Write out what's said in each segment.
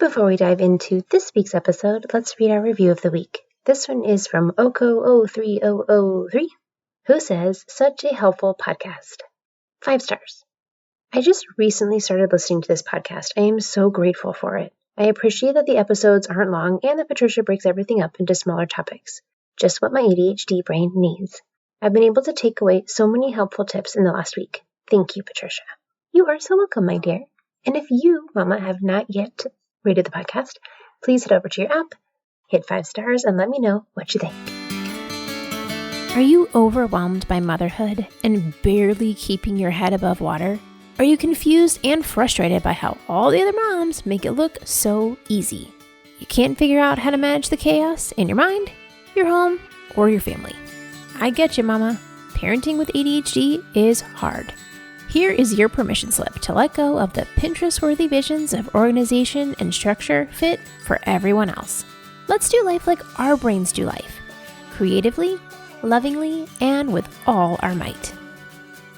Before we dive into this week's episode, let's read our review of the week. This one is from Oko03003, who says, "Such a helpful podcast. 5 stars. I just recently started listening to this podcast. I am so grateful for it. I appreciate that the episodes aren't long and that Patricia breaks everything up into smaller topics. Just what my ADHD brain needs. I've been able to take away so many helpful tips in the last week. Thank you, Patricia." You are so welcome, my dear. And if you, Mama, have not yet rated the podcast, please head over to your app, hit 5 stars, and let me know what you think. Are you overwhelmed by motherhood and barely keeping your head above water? Are you confused and frustrated by how all the other moms make it look so easy? You can't figure out how to manage the chaos in your mind, your home, or your family. I get you, Mama. Parenting with ADHD is hard. Here is your permission slip to let go of the Pinterest-worthy visions of organization and structure fit for everyone else. Let's do life like our brains do life, creatively, lovingly, and with all our might.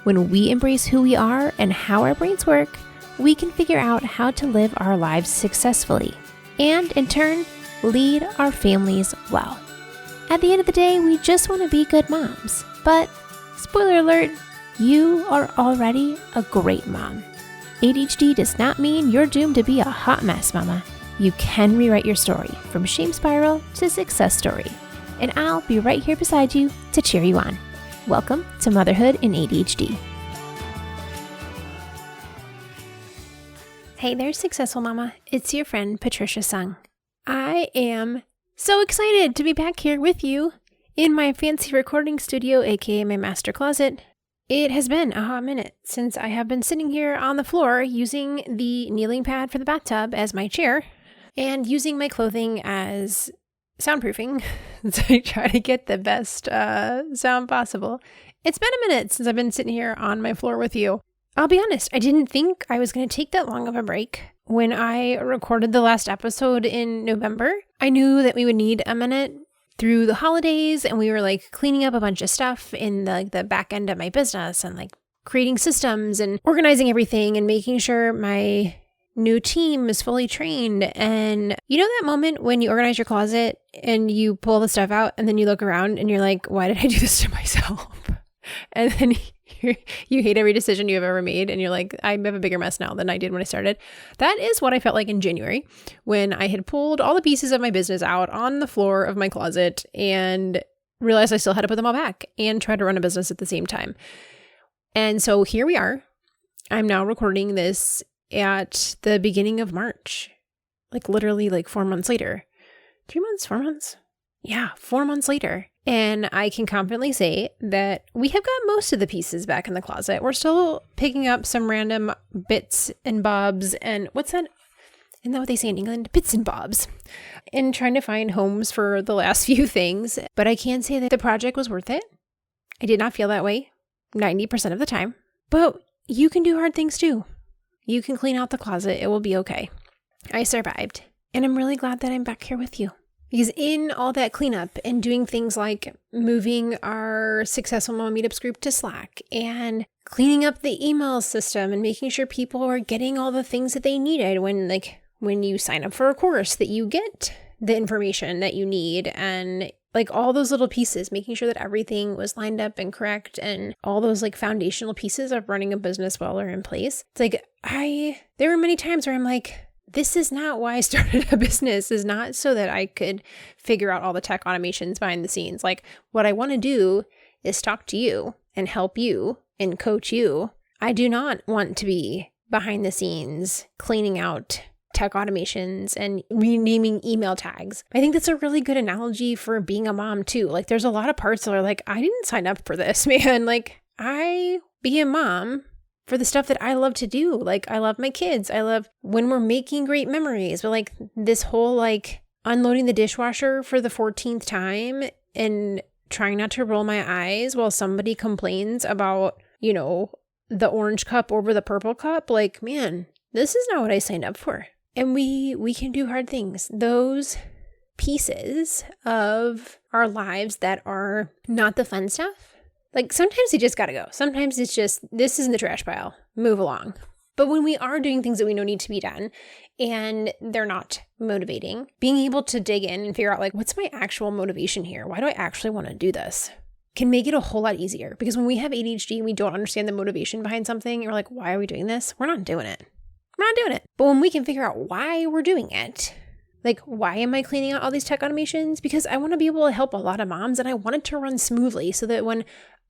When we embrace who we are and how our brains work, we can figure out how to live our lives successfully and, in turn, lead our families well. At the end of the day, we just want to be good moms. But, spoiler alert, you are already a great mom. ADHD does not mean you're doomed to be a hot mess, Mama. You can rewrite your story from shame spiral to success story. And I'll be right here beside you to cheer you on. Welcome to Motherhood in ADHD. Hey there, Successful Mama. It's your friend, Patricia Sung. I am so excited to be back here with you in my fancy recording studio, aka my master closet. It has been a hot minute since I have been sitting here on the floor using the kneeling pad for the bathtub as my chair and using my clothing as soundproofing so I try to get the best sound possible. It's been a minute since I've been sitting here on my floor with you. I'll be honest, I didn't think I was going to take that long of a break. When I recorded the last episode in November, I knew that we would need a minute through the holidays, and we were like cleaning up a bunch of stuff in the back end of my business and like creating systems and organizing everything and making sure my new team is fully trained. And you know that moment when you organize your closet and you pull the stuff out and then you look around and you're like, why did I do this to myself? And then you hate every decision you have ever made. And you're like, I have a bigger mess now than I did when I started. That is what I felt like in January when I had pulled all the pieces of my business out on the floor of my closet and realized I still had to put them all back and try to run a business at the same time. And so here we are. I'm now recording this at the beginning of March, like literally like 4 months later. 3 months, 4 months? Yeah, 4 months later. And I can confidently say that we have got most of the pieces back in the closet. We're still picking up some random bits and bobs and what's that? Isn't that what they say in England? Bits and bobs. And trying to find homes for the last few things. But I can say that the project was worth it. I did not feel that way 90% of the time. But you can do hard things too. You can clean out the closet. It will be okay. I survived. And I'm really glad that I'm back here with you. Because in all that cleanup and doing things like moving our Successful Mom Meetups group to Slack and cleaning up the email system and making sure people are getting all the things that they needed when you sign up for a course, that you get the information that you need, and like all those little pieces, making sure that everything was lined up and correct, and all those like foundational pieces of running a business well are in place. It's like there were many times where I'm like, this is not why I started a business. Is not so that I could figure out all the tech automations behind the scenes. Like, what I want to do is talk to you and help you and coach you. I do not want to be behind the scenes cleaning out tech automations and renaming email tags. I think that's a really good analogy for being a mom too. Like, there's a lot of parts that are like, I didn't sign up for this, man. Like, I be a mom for the stuff that I love to do. Like, I love my kids. I love when we're making great memories. But like this whole like unloading the dishwasher for the 14th time and trying not to roll my eyes while somebody complains about, you know, the orange cup over the purple cup. Like, man, this is not what I signed up for. And we can do hard things. Those pieces of our lives that are not the fun stuff, like sometimes you just gotta go. Sometimes it's just, this is in the trash pile. Move along. But when we are doing things that we know need to be done and they're not motivating, being able to dig in and figure out like, what's my actual motivation here? Why do I actually want to do this? Can make it a whole lot easier, because when we have ADHD and we don't understand the motivation behind something, you're like, why are we doing this? We're not doing it. We're not doing it. But when we can figure out why we're doing it, like, why am I cleaning out all these tech automations? Because I want to be able to help a lot of moms, and I want it to run smoothly so that when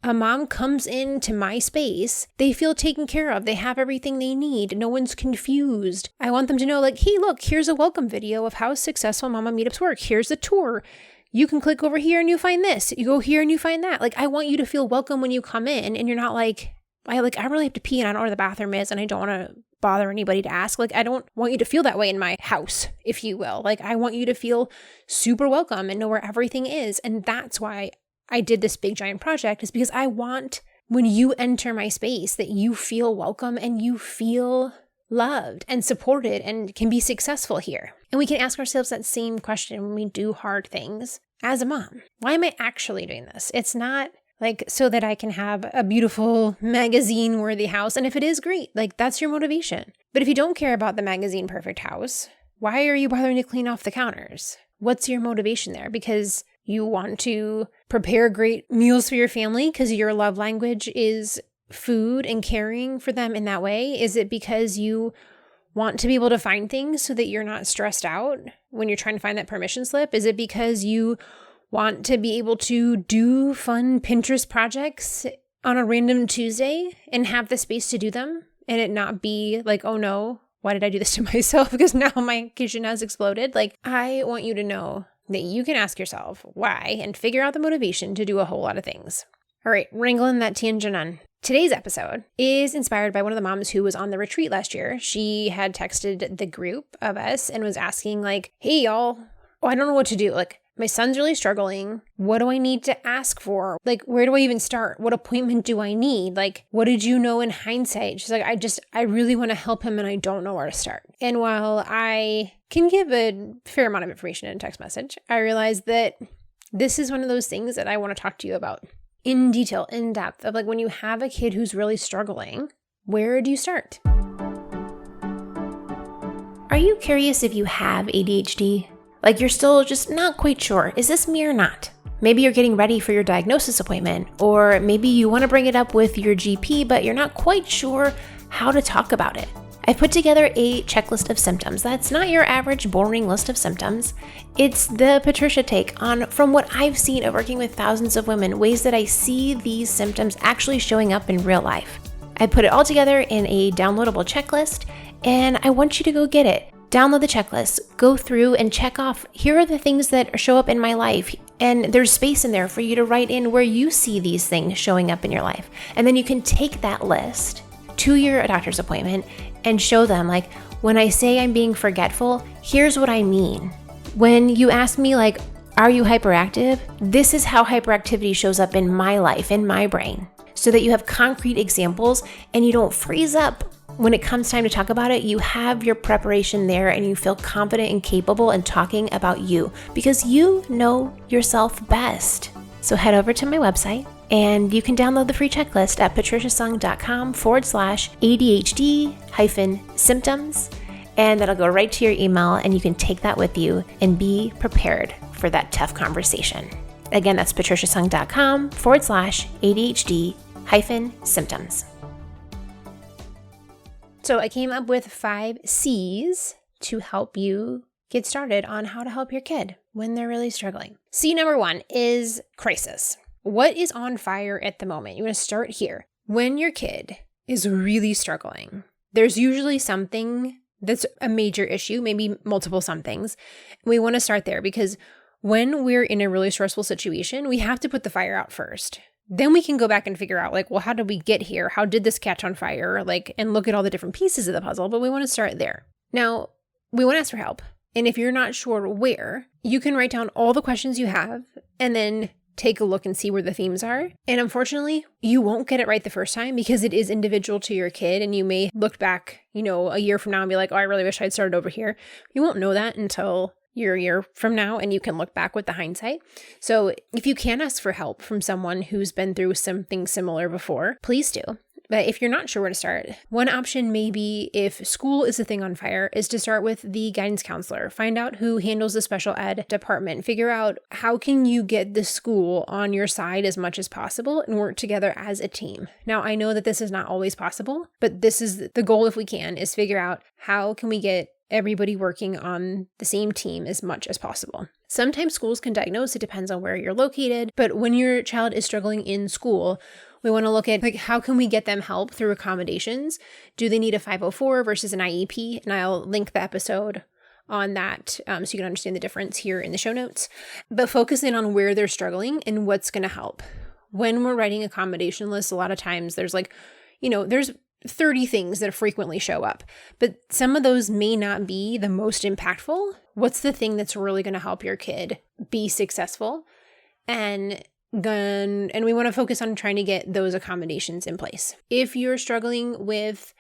a mom comes into my space, they feel taken care of. They have everything they need. No one's confused. I want them to know like, hey, look, here's a welcome video of how successful mama meetups work. Here's the tour. You can click over here and you find this. You go here and you find that. Like, I want you to feel welcome when you come in, and you're not like, I really have to pee and I don't know where the bathroom is and I don't want to bother anybody to ask. Like, I don't want you to feel that way in my house, if you will. Like, I want you to feel super welcome and know where everything is. And that's why I did this big giant project, is because I want, when you enter my space, that you feel welcome and you feel loved and supported and can be successful here. And we can ask ourselves that same question when we do hard things as a mom. Why am I actually doing this? It's not like so that I can have a beautiful magazine-worthy house. And if it is, great. Like, that's your motivation. But if you don't care about the magazine perfect house, why are you bothering to clean off the counters? What's your motivation there? Because you want to prepare great meals for your family because your love language is food and caring for them in that way? Is it because you want to be able to find things so that you're not stressed out when you're trying to find that permission slip? Is it because you want to be able to do fun Pinterest projects on a random Tuesday and have the space to do them and it not be like, oh no, why did I do this to myself? Because now my kitchen has exploded. Like, I want you to know that you can ask yourself why and figure out the motivation to do a whole lot of things. All right, wrangling that tangent on. Today's episode is inspired by one of the moms who was on the retreat last year. She had texted the group of us and was asking like, hey y'all, I don't know what to do. Like, my son's really struggling. What do I need to ask for? Like, where do I even start? What appointment do I need? Like, what did you know in hindsight? She's like, I really want to help him and I don't know where to start. And while I can give a fair amount of information in a text message, I realized that this is one of those things that I want to talk to you about in detail, in depth, of like, when you have a kid who's really struggling, where do you start? Are you curious if you have ADHD? Like, you're still just not quite sure, is this me or not? Maybe you're getting ready for your diagnosis appointment, or maybe you want to bring it up with your GP, but you're not quite sure how to talk about it. I've put together a checklist of symptoms. That's not your average boring list of symptoms. It's the Patricia take on, from what I've seen of working with thousands of women, ways that I see these symptoms actually showing up in real life. I put it all together in a downloadable checklist, and I want you to go get it. Download the checklist, go through and check off, here are the things that show up in my life. And there's space in there for you to write in where you see these things showing up in your life. And then you can take that list to your doctor's appointment and show them, like, when I say I'm being forgetful, here's what I mean. When you ask me, like, are you hyperactive? This is how hyperactivity shows up in my life, in my brain. So that you have concrete examples and you don't freeze up. When it comes time to talk about it, you have your preparation there and you feel confident and capable in talking about you because you know yourself best. So head over to my website and you can download the free checklist at patriciasung.com/ADHD-symptoms. And that'll go right to your email and you can take that with you and be prepared for that tough conversation. Again, that's patriciasung.com/ADHD-symptoms. So I came up with 5 C's to help you get started on how to help your kid when they're really struggling. C number 1 is crisis. What is on fire at the moment? You want to start here. When your kid is really struggling, there's usually something that's a major issue, maybe multiple somethings. We want to start there because when we're in a really stressful situation, we have to put the fire out first. Then we can go back and figure out, like, well, how did we get here? How did this catch on fire? Like, and look at all the different pieces of the puzzle, but we want to start there. Now, we want to ask for help. And if you're not sure where, you can write down all the questions you have and then take a look and see where the themes are. And unfortunately, you won't get it right the first time because it is individual to your kid. And you may look back, a year from now and be like, oh, I really wish I'd started over here. You won't know that until you're a year from now and you can look back with the hindsight. So if you can ask for help from someone who's been through something similar before, please do. But if you're not sure where to start, one option may be, if school is a thing on fire, is to start with the guidance counselor. Find out who handles the special ed department. Figure out how can you get the school on your side as much as possible and work together as a team. Now, I know that this is not always possible, but this is the goal if we can, is figure out how can we get everybody working on the same team as much as possible. Sometimes schools can diagnose, it depends on where you're located, but when your child is struggling in school, we want to look at how can we get them help through accommodations? Do they need a 504 versus an IEP? And I'll link the episode on that so you can understand the difference here in the show notes. But focus in on where they're struggling and what's going to help. When we're writing accommodation lists, a lot of times there's there's 30 things that frequently show up, but some of those may not be the most impactful. What's the thing that's really going to help your kid be successful? And we want to focus on trying to get those accommodations in place. If you're struggling with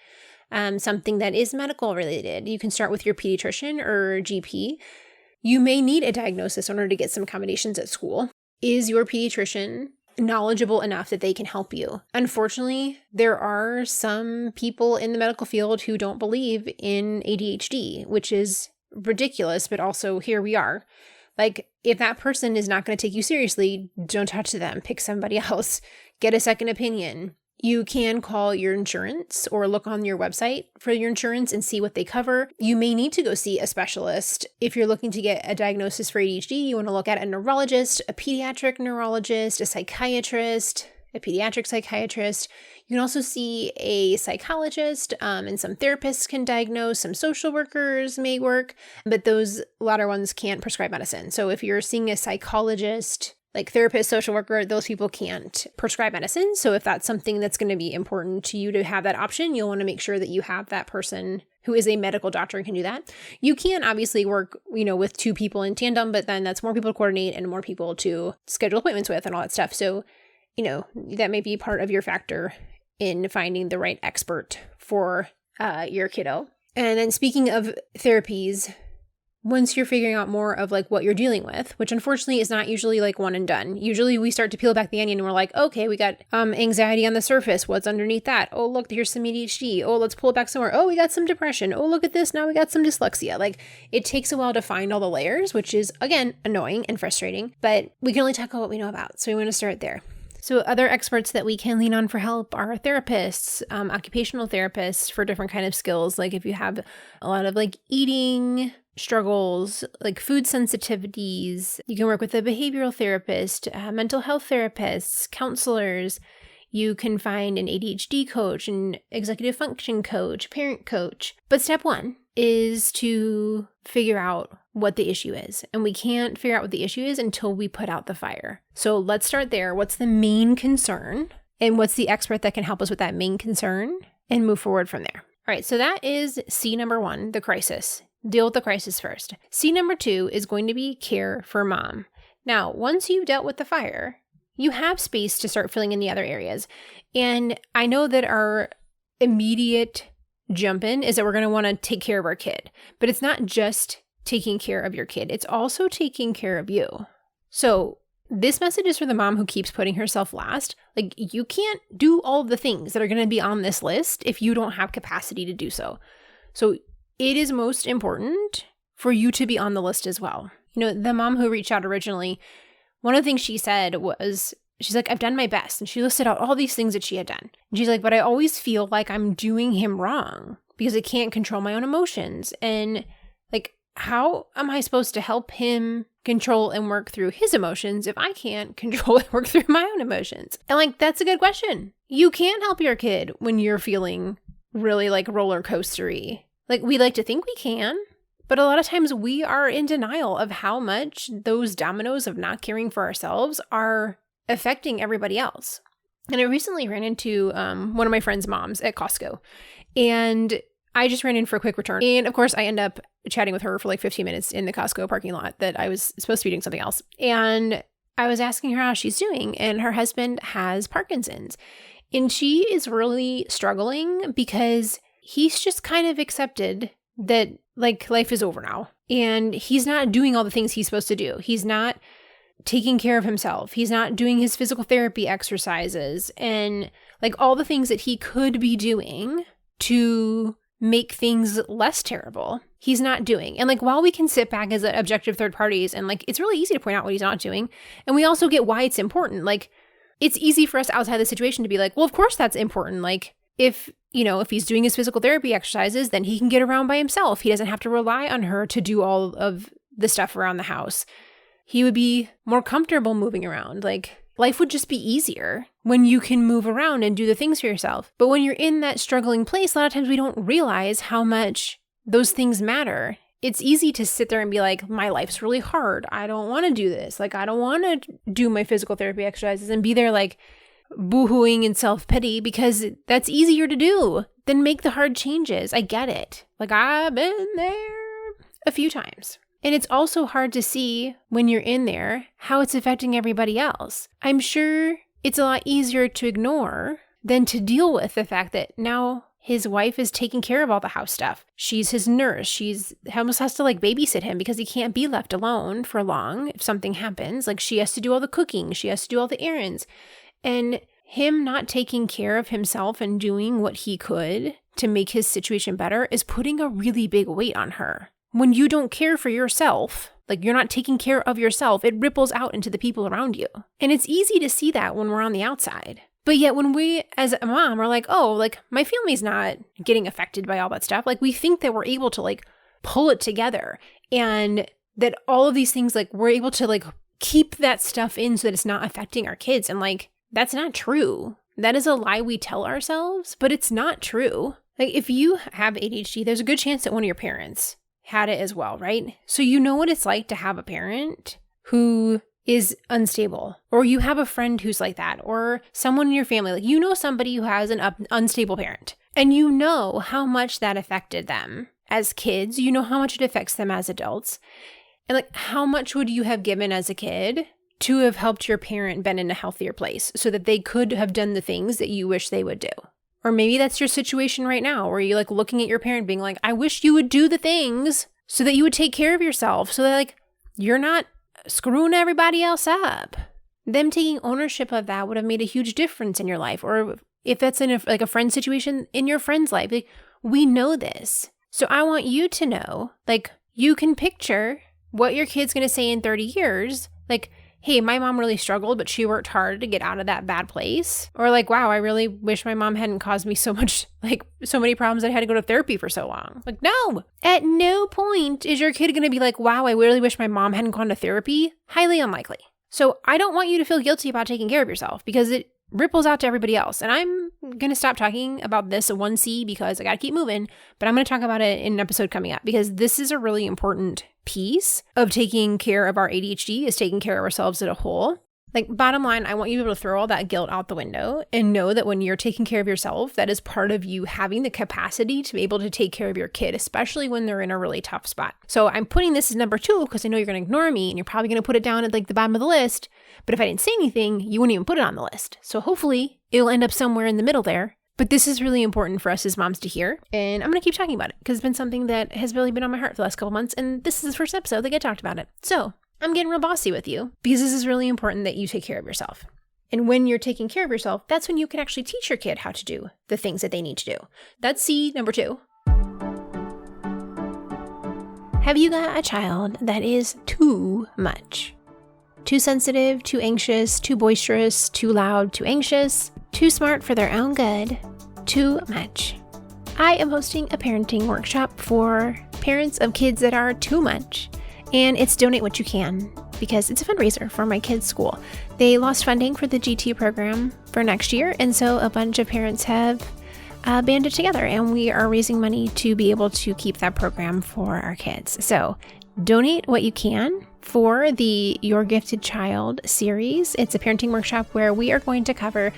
something that is medical related, you can start with your pediatrician or GP. You may need a diagnosis in order to get some accommodations at school. Is your pediatrician knowledgeable enough that they can help you? Unfortunately, there are some people in the medical field who don't believe in ADHD, which is ridiculous, but also here we are. Like, if that person is not going to take you seriously, don't talk to them. Pick somebody else. Get a second opinion. You can call your insurance or look on your website for your insurance and see what they cover. You may need to go see a specialist. If you're looking to get a diagnosis for ADHD, you want to look at a neurologist, a pediatric neurologist, a psychiatrist, a pediatric psychiatrist. You can also see a psychologist, and some therapists can diagnose, some social workers may work, but those latter ones can't prescribe medicine. So if you're seeing a psychologist, like therapist, social worker, those people can't prescribe medicine. So if that's something that's going to be important to you to have that option, you'll want to make sure that you have that person who is a medical doctor and can do that. You can obviously work, with two people in tandem, but then that's more people to coordinate and more people to schedule appointments with and all that stuff. So, that may be part of your factor in finding the right expert for your kiddo. And then speaking of therapies, once you're figuring out more of what you're dealing with, which unfortunately is not usually one and done. Usually we start to peel back the onion and we're like, okay, we got anxiety on the surface. What's underneath that? Oh, look, here's some ADHD. Oh, let's pull it back somewhere. Oh, we got some depression. Oh, look at this. Now we got some dyslexia. It takes a while to find all the layers, which is, again, annoying and frustrating, but we can only talk about what we know about. So we want to start there. So other experts that we can lean on for help are therapists, occupational therapists for different kind of skills. Like if you have a lot of eating struggles, like food sensitivities, you can work with a behavioral therapist, mental health therapists, counselors. You can find an ADHD coach, an executive function coach, parent coach. But step one is to figure out what the issue is. And we can't figure out what the issue is until we put out the fire. So let's start there. What's the main concern? And what's the expert that can help us with that main concern? And move forward from there. All right, so that is C number 1, the crisis. Deal with the crisis first. C number 2 is going to be care for mom. Now, once you've dealt with the fire, you have space to start filling in the other areas. And I know that our immediate jump in is that we're going to want to take care of our kid. But it's not just taking care of your kid. It's also taking care of you. So this message is for the mom who keeps putting herself last. You can't do all of the things that are going to be on this list if you don't have capacity to do so. So it is most important for you to be on the list as well. The mom who reached out originally, one of the things she said was, she's like, I've done my best. And she listed out all these things that she had done. And she's like, but I always feel like I'm doing him wrong because I can't control my own emotions. And how am I supposed to help him control and work through his emotions if I can't control and work through my own emotions? And that's a good question. You can't help your kid when you're feeling really roller coastery. We like to think we can, but a lot of times we are in denial of how much those dominoes of not caring for ourselves are affecting everybody else. And I recently ran into one of my friend's moms at Costco, and I just ran in for a quick return. And of course, I end up chatting with her for 15 minutes in the Costco parking lot that I was supposed to be doing something else. And I was asking her how she's doing, and her husband has Parkinson's. And she is really struggling because he's just kind of accepted that life is over now. And he's not doing all the things he's supposed to do. He's not taking care of himself. He's not doing his physical therapy exercises. And Like all the things that he could be doing to make things less terrible, he's not doing. And like, while we can sit back as objective third parties and like, it's really easy to point out what he's not doing. And we also get why it's important. Like, it's easy for us outside the situation to be like, well, of course that's important. Like if he's doing his physical therapy exercises, then he can get around by himself. He doesn't have to rely on her to do all of the stuff around the house. He would be more comfortable moving around. Like, life would just be easier when you can move around and do the things for yourself. But when you're in that struggling place, a lot of times we don't realize how much those things matter. It's easy to sit there and be like, my life's really hard. I don't want to do this. Like, I don't want to do my physical therapy exercises and be there like boohooing in self-pity, because that's easier to do than make the hard changes. I get it. Like, I've been there a few times. And it's also hard to see when you're in there how it's affecting everybody else. I'm sure it's a lot easier to ignore than to deal with the fact that now his wife is taking care of all the house stuff. She's his nurse. She almost has to like babysit him because he can't be left alone for long if something happens. Like, she has to do all the cooking. She has to do all the errands. And him not taking care of himself and doing what he could to make his situation better is putting a really big weight on her. When you don't care for yourself, like you're not taking care of yourself, it ripples out into the people around you. And it's easy to see that when we're on the outside. But yet when we as a mom are like, oh, like my family's not getting affected by all that stuff. Like, we think that we're able to like pull it together and that all of these things, like we're able to like keep that stuff in so that it's not affecting our kids. And like, that's not true. That is a lie we tell ourselves, but it's not true. Like, if you have ADHD, there's a good chance that one of your parents had it as well, right? So you know what it's like to have a parent who is unstable, or you have a friend who's like that, or someone in your family, like you know somebody who has an unstable parent, and you know how much that affected them as kids. You know how much it affects them as adults. And like, how much would you have given as a kid to have helped your parent been in a healthier place so that they could have done the things that you wish they would do? Or maybe that's your situation right now where you're like looking at your parent being like, I wish you would do the things so that you would take care of yourself, so that like you're not screwing everybody else up. Them taking ownership of that would have made a huge difference in your life. Or if that's in a friend situation in your friend's life, like, we know this. So I want you to know, like, you can picture what your kid's going to say in 30 years. Like, hey, my mom really struggled, but she worked hard to get out of that bad place. Or like, wow, I really wish my mom hadn't caused me so many problems that I had to go to therapy for so long. Like, no, at no point is your kid going to be like, wow, I really wish my mom hadn't gone to therapy. Highly unlikely. So I don't want you to feel guilty about taking care of yourself, because it ripples out to everybody else. And I'm going to stop talking about this 1C because I got to keep moving, but I'm going to talk about it in an episode coming up, because this is a really important piece of taking care of our ADHD, is taking care of ourselves as a whole. Like, bottom line, I want you to be able to throw all that guilt out the window and know that when you're taking care of yourself, that is part of you having the capacity to be able to take care of your kid, especially when they're in a really tough spot. So I'm putting this as number 2 because I know you're going to ignore me and you're probably going to put it down at like the bottom of the list. But if I didn't say anything, you wouldn't even put it on the list. So hopefully it'll end up somewhere in the middle there. But this is really important for us as moms to hear. And I'm going to keep talking about it because it's been something that has really been on my heart for the last couple months. And this is the first episode that I talked about it. So I'm getting real bossy with you because this is really important that you take care of yourself. And when you're taking care of yourself, that's when you can actually teach your kid how to do the things that they need to do. That's C, number 2. Have you got a child that is too much? Too sensitive, too anxious, too boisterous, too loud, too anxious, too smart for their own good, too much? I am hosting a parenting workshop for parents of kids that are too much. And it's Donate What You Can, because it's a fundraiser for my kids' school. They lost funding for the GT program for next year, and so a bunch of parents have banded together, and we are raising money to be able to keep that program for our kids. So donate what you can for the Your Gifted Child series. It's a parenting workshop where we are going to cover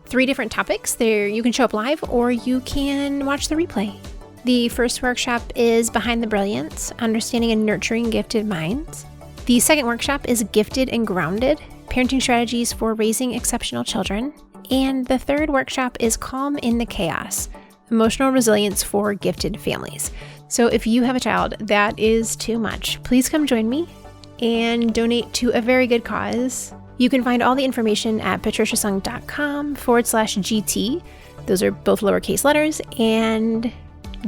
3 different topics. There, you can show up live or you can watch the replay. The first workshop is Behind the Brilliance, Understanding and Nurturing Gifted Minds. The second workshop is Gifted and Grounded, Parenting Strategies for Raising Exceptional Children. And the third workshop is Calm in the Chaos, Emotional Resilience for Gifted Families. So if you have a child that is too much, please come join me and donate to a very good cause You can find all the information at patriciasung.com/GT. Those are both lowercase letters, and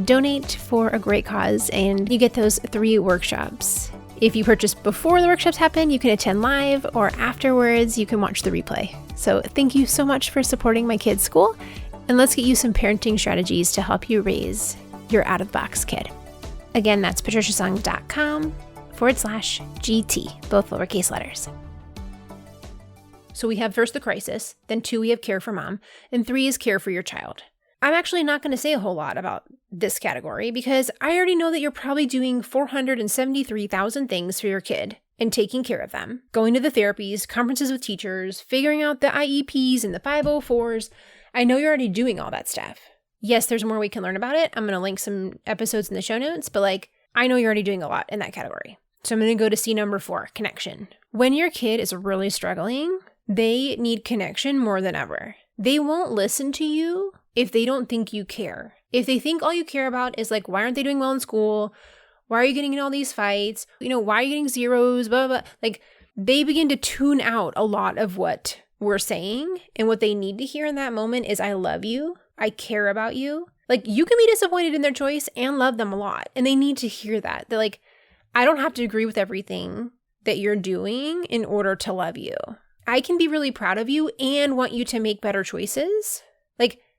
donate for a great cause, and you get those 3 workshops. If you purchase before the workshops happen, you can attend live, or afterwards, you can watch the replay. So thank you so much for supporting my kids' school, and let's get you some parenting strategies to help you raise your out-of-the-box kid. Again, that's patriciasung.com/GT, both lowercase letters. So we have first the crisis, then 2, we have care for mom, and 3 is care for your child. I'm actually not going to say a whole lot about this category because I already know that you're probably doing 473,000 things for your kid and taking care of them, going to the therapies, conferences with teachers, figuring out the IEPs and the 504s. I know you're already doing all that stuff. Yes, there's more we can learn about it. I'm going to link some episodes in the show notes, but I know you're already doing a lot in that category. So I'm going to go to C number 4, connection. When your kid is really struggling, they need connection more than ever. They won't listen to you if they don't think you care. If they think all you care about is why aren't they doing well in school? Why are you getting in all these fights? Why are you getting zeros? Blah, blah, blah. They begin to tune out a lot of what we're saying. And what they need to hear in that moment is, I love you. I care about you. You can be disappointed in their choice and love them a lot. And they need to hear that. They're I don't have to agree with everything that you're doing in order to love you. I can be really proud of you and want you to make better choices.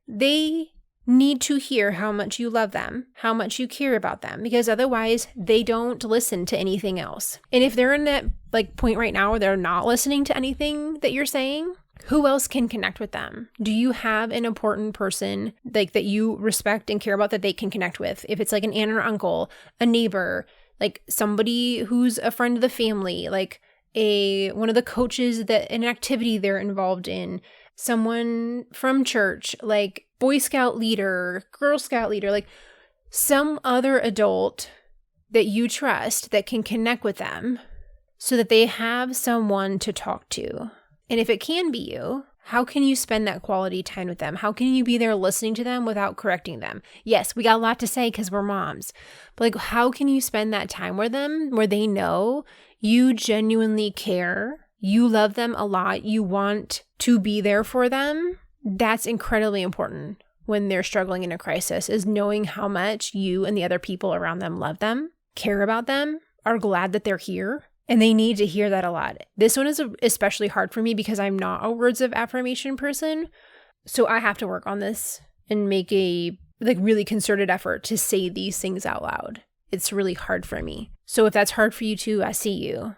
They need to hear how much you love them, how much you care about them, because otherwise they don't listen to anything else. And if they're in that point right now where they're not listening to anything that you're saying, who else can connect with them? Do you have an important person that you respect and care about that they can connect with? If it's an aunt or uncle, a neighbor, somebody who's a friend of the family, one of the coaches that an activity they're involved in, someone from church, Boy Scout leader, Girl Scout leader, some other adult that you trust that can connect with them so that they have someone to talk to. And if it can be you, how can you spend that quality time with them? How can you be there listening to them without correcting them? Yes, we got a lot to say because we're moms, but how can you spend that time with them where they know you genuinely care? You love them a lot. You want to be there for them. That's incredibly important when they're struggling in a crisis, is knowing how much you and the other people around them love them, care about them, are glad that they're here. And they need to hear that a lot. This one is especially hard for me because I'm not a words of affirmation person. So I have to work on this and make a really concerted effort to say these things out loud. It's really hard for me. So if that's hard for you too, I see you.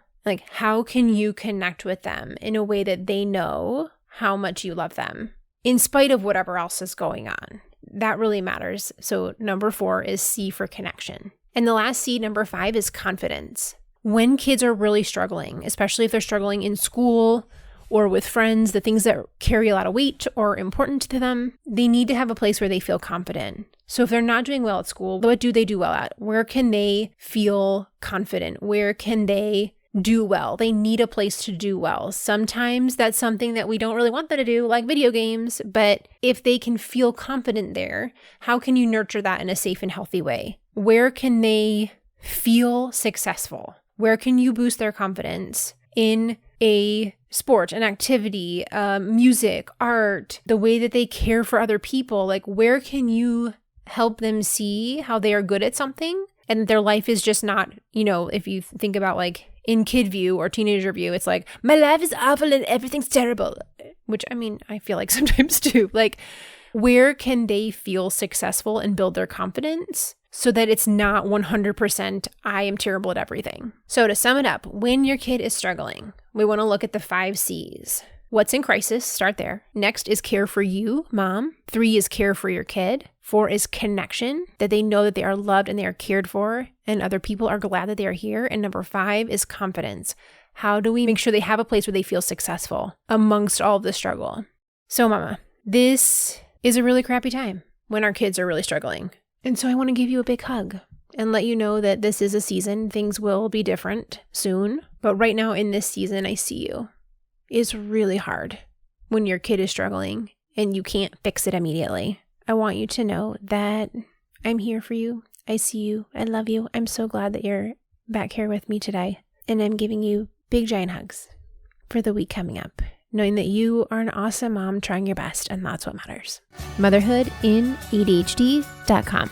How can you connect with them in a way that they know how much you love them in spite of whatever else is going on? That really matters. So number 4 is C for connection. And the last C, number 5, is confidence. When kids are really struggling, especially if they're struggling in school or with friends, the things that carry a lot of weight or important to them, they need to have a place where they feel confident. So if they're not doing well at school, what do they do well at? Where can they feel confident? Where can they do well? They need a place to do well. Sometimes that's something that we don't really want them to do, like video games, but if they can feel confident there, how can you nurture that in a safe and healthy way? Where can they feel successful? Where can you boost their confidence in a sport, an activity, music, art, the way that they care for other people? Where can you help them see how they are good at something and their life is just not, if you think about in kid view or teenager view, it's my life is awful and everything's terrible, which I feel like sometimes too. Where can they feel successful and build their confidence so that it's not 100% I am terrible at everything? So to sum it up, when your kid is struggling, we want to look at the 5 C's. What's in crisis? Start there. Next is care for you, mom. 3 is care for your kid. 4 is connection, that they know that they are loved and they are cared for and other people are glad that they are here. And number 5 is confidence. How do we make sure they have a place where they feel successful amongst all of the struggle? So mama, this is a really crappy time when our kids are really struggling. And so I want to give you a big hug and let you know that this is a season. Things will be different soon. But right now in this season, I see you. It's really hard when your kid is struggling and you can't fix it immediately. I want you to know that I'm here for you. I see you. I love you. I'm so glad that you're back here with me today. And I'm giving you big giant hugs. for the week coming up, knowing that you are an awesome mom trying your best, and that's what matters. Motherhood in ADHD.com.